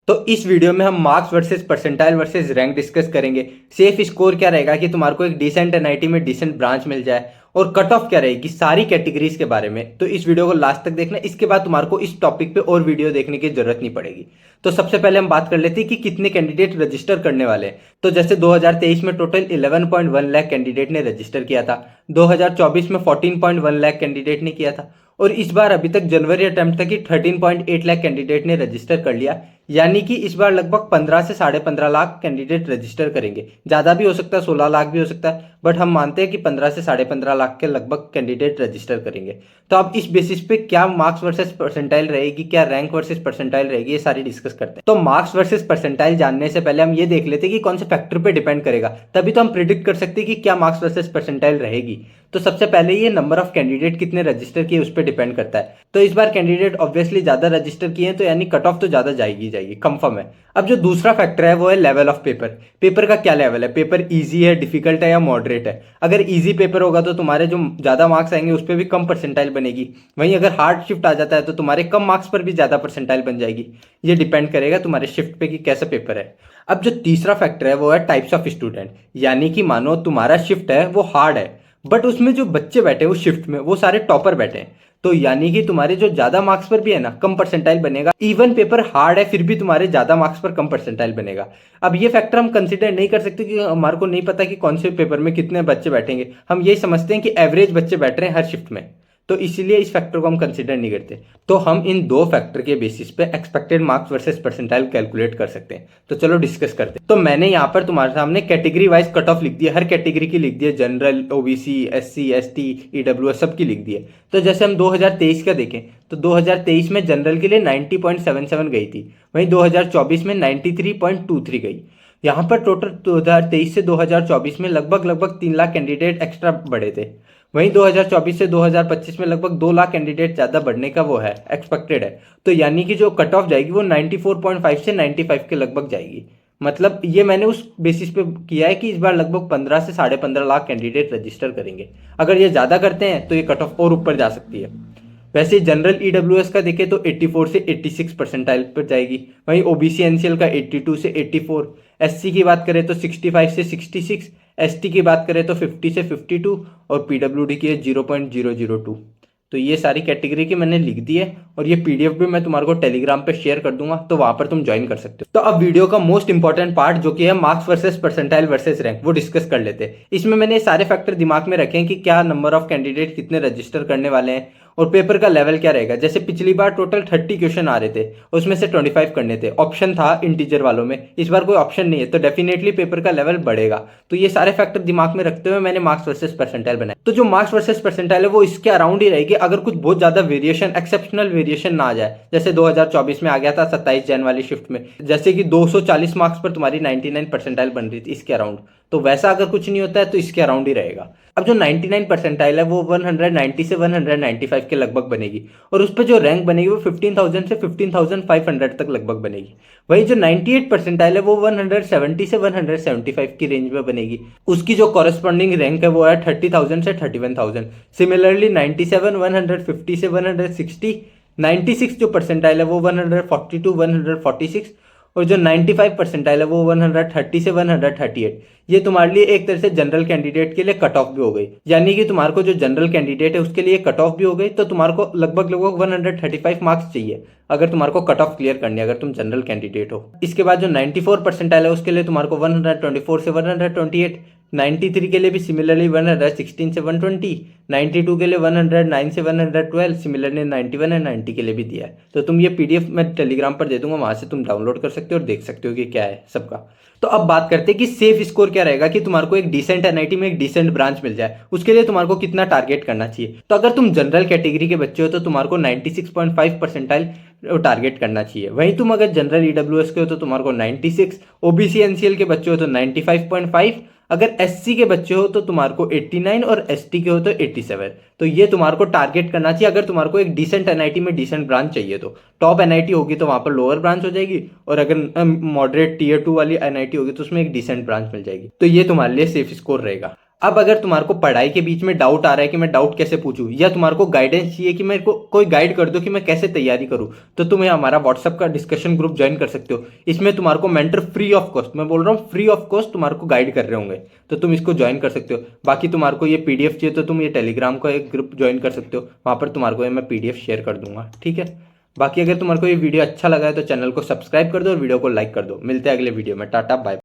तो इस वीडियो में हम marks versus percentile versus rank discuss करेंगे। सेफ स्कोर क्या रहेगा कि तुम्हारे को एक डिसेंट एनआईटी में डिसेंट ब्रांच मिल जाए, और कट ऑफ क्या रहेगी सारी कैटेगरीज के बारे में। तो इस वीडियो को लास्ट तक देखना, इसके बाद तुम्हारे को इस टॉपिक पे और वीडियो देखने की जरूरत नहीं पड़ेगी। तो सबसे पहले हम बात कर लेते हैं कि कितने कैंडिडेट रजिस्टर करने वाले हैं। तो जैसे 2023 में टोटल 11.1 लाख कैंडिडेट ने रजिस्टर किया था, 2024 में 14.1 लाख कैंडिडेट ने किया था, और इस बार अभी तक जनवरी अटेम्प्ट तक ही 13.8 लाख कैंडिडेट ने रजिस्टर कर लिया। यानी कि इस बार लगभग 15 से 15.5 लाख कैंडिडेट रजिस्टर करेंगे। ज़्यादा भी हो सकता है, 16 लाख भी हो सकता है, बट हम मानते हैं कि 15 से 15.5 लाख के लगभग कैंडिडेट रजिस्टर करेंगे। तो अब इस बेसिस पे क्या मार्क्स वर्सेस परसेंटाइल रहेगी, क्या रैंक वर्सेस परसेंटाइल रहेगी, ये सारी डिस्कस करते हैं। तो मार्क्स वर्सेस परसेंटाइल जानने से पहले हम ये देख लेते हैं कि कौन से फैक्टर पे डिपेंड करेगा, तभी तो हम प्रिडिक्ट कर सकते हैं कि क्या मार्क्स वर्सेस परसेंटाइल रहेगी। तो सबसे पहले ये नंबर ऑफ कैंडिडेट कितने रजिस्टर किए उस पर डिपेंड करता है। तो इस बार कैंडिडेट ऑब्वियसली ज्यादा रजिस्टर किए हैं, तो यानी कट ऑफ तो ज्यादा जाएगी, कंफर्म है। अब जो दूसरा फैक्टर है वो है लेवल ऑफ पेपर। पेपर का क्या लेवल है, पेपर इजी है, डिफिकल्ट है या मॉडरेट है। अगर इजी पेपर होगा तो तुम्हारे जो ज्यादा मार्क्स आएंगे उस पर भी कम परसेंटाइल बनेगी। वहीं अगर हार्ड शिफ्ट आ जाता है तो तुम्हारे कम मार्क्स पर भी ज्यादा परसेंटाइल बन जाएगी। ये डिपेंड करेगा तुम्हारे शिफ्ट पे कि कैसा पेपर है। अब जो तीसरा फैक्टर है वो है टाइप्स ऑफ स्टूडेंट। यानी कि मानो तुम्हारा शिफ्ट है वो हार्ड है, बट उसमें जो बच्चे बैठे हैं उस शिफ्ट में वो सारे टॉपर बैठे हैं, तो यानी कि तुम्हारे जो ज्यादा मार्क्स पर भी है ना कम परसेंटाइल बनेगा। इवन पेपर हार्ड है फिर भी तुम्हारे ज्यादा मार्क्स पर कम परसेंटाइल बनेगा। अब ये फैक्टर हम कंसिडर नहीं कर सकते कि हमारे को नहीं पता कि कौन से पेपर में कितने बच्चे बैठेंगे। हम यही समझते हैं कि एवरेज बच्चे बैठ रहे हैं हर शिफ्ट में, तो इसीलिए इस फैक्टर को हम कंसिडर नहीं करते। तो हम इन दो फैक्टर के बेसिस पे expected marks versus percentile calculate कर सकते हैं। तो चलो डिस्कस करते हैं। तो मैंने यहाँ पर तुम्हारे सामने कैटेगरी वाइज कट ऑफ लिख दिया, हर कैटेगरी की लिख दी है, general, OBC, SC, ST, EWS सबकी लिख दी है। तो जैसे हम 2023 का देखें तो 2023 में जनरल के लिए 90.77 गई थी, वहीं 2024 में 93.23 गई। यहाँ पर टोटल 2023 से 2024 में लगभग 3 लाख कैंडिडेट एक्स्ट्रा बढ़े थे। वहीं 2024 से 2025 में लगभग 2 लाख कैंडिडेट ज्यादा बढ़ने का वो है, एक्सपेक्टेड है। तो यानी कि जो कट ऑफ जाएगी वो 94.5 से 95 के लगभग जाएगी। मतलब ये मैंने उस बेसिस पे किया है कि इस बार लगभग 15 से 15.5 लाख कैंडिडेट रजिस्टर करेंगे। अगर ये ज्यादा करते हैं तो ये कट ऑफ और ऊपर जा सकती है। वैसे जनरल ईडब्ल्यूएस का देखें तो 84 से 86 परसेंटाइल पर जाएगी, वहीं ओबीसी एनसीएल का 82 से 84, एससी की बात करें तो 65 से 66, एसटी की बात करें तो 50 से 52, और पीडब्ल्यूडी की है 0.002। तो ये सारी कैटेगरी की मैंने लिख दी है, और ये पीडीएफ भी मैं तुम्हारे को टेलीग्राम पे शेयर कर दूंगा, तो वहां पर तुम ज्वाइन कर सकते हो। तो अब वीडियो का मोस्ट इंपॉर्टेंट पार्ट जो कि है marks versus percentile versus rank, वो डिस्कस कर लेते हैं। इसमें मैंने सारे फैक्टर दिमाग में रखे हैं कि क्या नंबर ऑफ कैंडिडेट कितने रजिस्टर करने वाले हैं, और पेपर का लेवल क्या रहेगा। जैसे पिछली बार टोटल 30 क्वेश्चन आ रहे थे, उसमें से 25 करने थे, ऑप्शन था इंटीजर वालों में। इस बार कोई ऑप्शन नहीं है, तो डेफिनेटली पेपर का लेवल बढ़ेगा। तो ये सारे फैक्टर दिमाग में रखते हुए मैंने मार्क्स वर्सेस परसेंटाइल बनाया। तो जो मार्क्स वर्सेस परसेंटाइल है वो इसके अराउंड ही रहेगी, अगर कुछ बहुत ज्यादा वेरिएशन, एक्सेप्शनल वेरिएशन ना आ जाए। जैसे 2024 में आ गया था 27 जन वाली शिफ्ट में, जैसे कि 240 मार्क्स पर तुम्हारी 99 परसेंटाइल बन रही थी, इसके अराउंड। तो वैसा अगर कुछ नहीं होता है तो इसके अराउंड ही रहेगा। अब जो 99 परसेंटाइल है वो 190 से 195 के लगभग बनेगी, और उस पर जो रैंक बनेगी वो 15,000 से 15,500 तक लगभग बनेगी। वहीं जो 98 परसेंटाइल है वो 170 से 175 की रेंज में बनेगी, उसकी जो कॉरेस्पॉन्डिंग रैंक है वो है 30,000 से 31,000। सिमिलरली 97 150 से 160, 96 जो परसेंटाइल है वो 140 टू 146, और जो 95 परसेंटाइल है वो 130 से 138। ये तुम्हारे लिए एक तरह से जनरल कैंडिडेट के लिए कट ऑफ भी हो गई। यानी कि तुम्हारे को जो जनरल कैंडिडेट है उसके लिए कट ऑफ भी हो गई, तो तुम्हारे को लगभग 135 मार्क्स चाहिए अगर तुम्हारे को कट ऑफ क्लियर करनी है, अगर तुम जनरल कैंडिडेट हो। इसके बाद जो 94 परसेंटाइल है उसके लिए तुम्हारे को 124 से 128, 93 के लिए भी सिमिलरली 116 से 120, 92 के लिए 109 से 112, सिमिलरली 91 एंड 90 के लिए भी दिया है। तो तुम ये पीडीएफ मैं टेलीग्राम पर दे दूंगा, वहां से तुम डाउनलोड कर सकते हो और देख सकते हो कि क्या है सबका। तो अब बात करते हैं कि सेफ स्कोर क्या रहेगा कि तुम्हारे को एक डिसेंट एनआईटी में एक डिसेंट ब्रांच मिल जाए, उसके लिए तुम्हारे को कितना टारगेट करना चाहिए। तो अगर तुम जनरल कैटेगरी के बच्चे हो तो तुम्हारे को 96.5 परसेंटाइल टारगेट करना चाहिए। वहीं तुम अगर जनरल ईडब्ल्यूएस के हो तो तुम्हारे को 96, ओबीसी एनसीएल के बच्चे हो तो 95.5, अगर एससी के बच्चे हो तो तुम्हारे को 89, और एसटी के हो तो 87। तो ये तुम्हारे को टारगेट करना चाहिए अगर तुम्हारे को एक डिसेंट एनआईटी में डिसेंट ब्रांच चाहिए। तो टॉप एनआईटी होगी तो वहां पर लोअर ब्रांच हो जाएगी, और अगर मॉडरेट टीयर 2 वाली एनआईटी होगी तो उसमें एक डिसेंट ब्रांच मिल जाएगी। तो ये तुम्हारे लिए सेफ स्कोर रहेगा। अब अगर तुम्हारे को पढ़ाई के बीच में डाउट आ रहा है कि मैं डाउट कैसे पूछूं, या तुम्हारे को गाइडेंस चाहिए कि मेरे को कोई गाइड कर दो कि मैं कैसे तैयारी करूं, तो तुम ये हमारा व्हाट्सअप का डिस्कशन ग्रुप ज्वाइन कर सकते हो। इसमें तुम्हारे को मेंटर फ्री ऑफ कॉस्ट, मैं बोल रहा हूँ फ्री ऑफ कॉस्ट, तुम्हारे को गाइड कर रहे होंगे, तो तुम इसको ज्वाइन कर सकते हो। बाकी तुम्हारे को ये पीडीएफ चाहिए तो तुम ये टेलीग्राम का एक ग्रुप ज्वाइन कर सकते हो, वहां पर तुम्हारे को ये मैं पीडीएफ शेयर कर दूंगा, ठीक है। बाकी अगर तुम्हारे को ये वीडियो अच्छा लगा है तो चैनल को सब्सक्राइब कर दो और वीडियो को लाइक कर दो। मिलते हैं अगले वीडियो में, टाटा बाय।